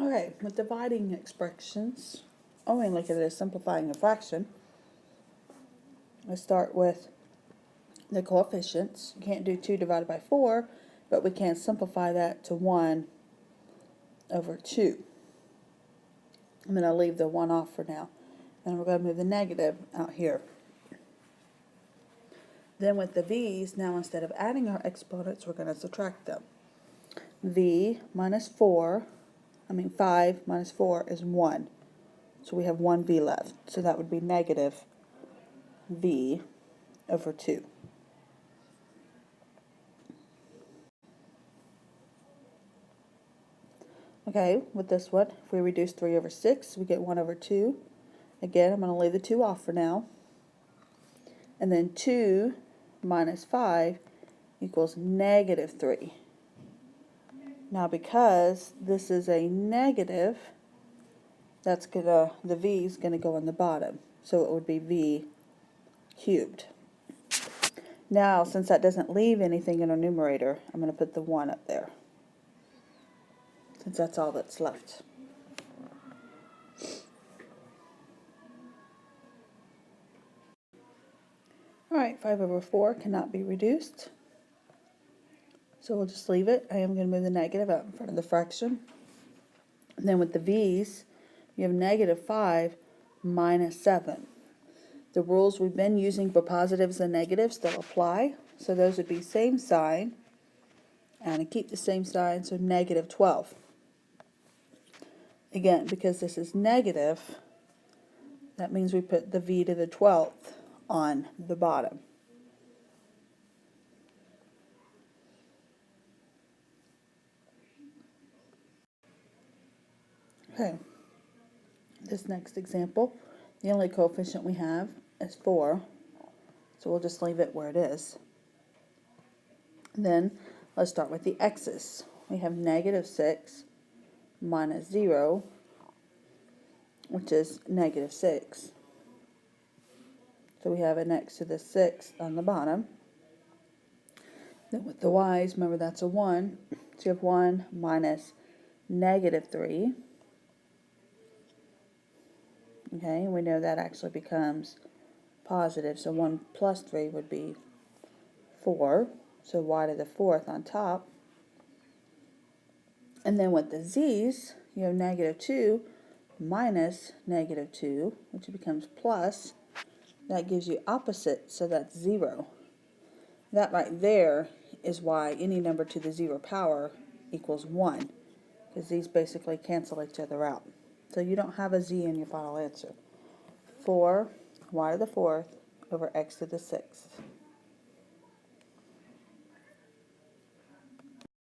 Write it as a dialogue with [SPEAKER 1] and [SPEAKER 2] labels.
[SPEAKER 1] Okay, with dividing expressions, only look at it as simplifying a fraction. Let's start with the coefficients. You can't do 2 divided by 4, but we can simplify that to 1 over 2. I'm going to leave the 1 off for now. And we're going to move the negative out here. Then with the v's, now instead of adding our exponents, we're going to subtract them. V minus 5 minus 4 is 1. So we have 1v left. So that would be negative v over 2. Okay, with this one, if we reduce 3 over 6, we get 1 over 2. Again, I'm going to leave the 2 off for now. And then 2 minus 5 equals negative 3. Now because this is a negative, the v is going to go on the bottom. So it would be v cubed. Now, since that doesn't leave anything in our numerator, I'm going to put the 1 up there, since that's all that's left. Alright, 5 over 4 cannot be reduced, so we'll just leave it. I am going to move the negative out in front of the fraction. And then with the v's, you have negative 5 minus 7. The rules we've been using for positives and negatives still apply, so those would be same sign, and keep the same sign, so negative 12. Again, because this is negative, that means we put the v to the 12th on the bottom. Okay, this next example, the only coefficient we have is 4, so we'll just leave it where it is. Then let's start with the x's. We have negative 6 minus 0, which is negative 6. So we have an x to the 6th on the bottom. Then with the y's, remember that's a 1. So you have 1 minus negative 3. Okay, and we know that actually becomes positive, so 1 plus 3 would be 4. So y to the 4th on top. And then with the z's, you have negative 2 minus negative 2, which becomes plus. That gives you opposite, so that's 0. That right there is why any number to the 0 power equals 1, because these basically cancel each other out. So you don't have a z in your final answer. 4 y to the 4th over x to the 6th.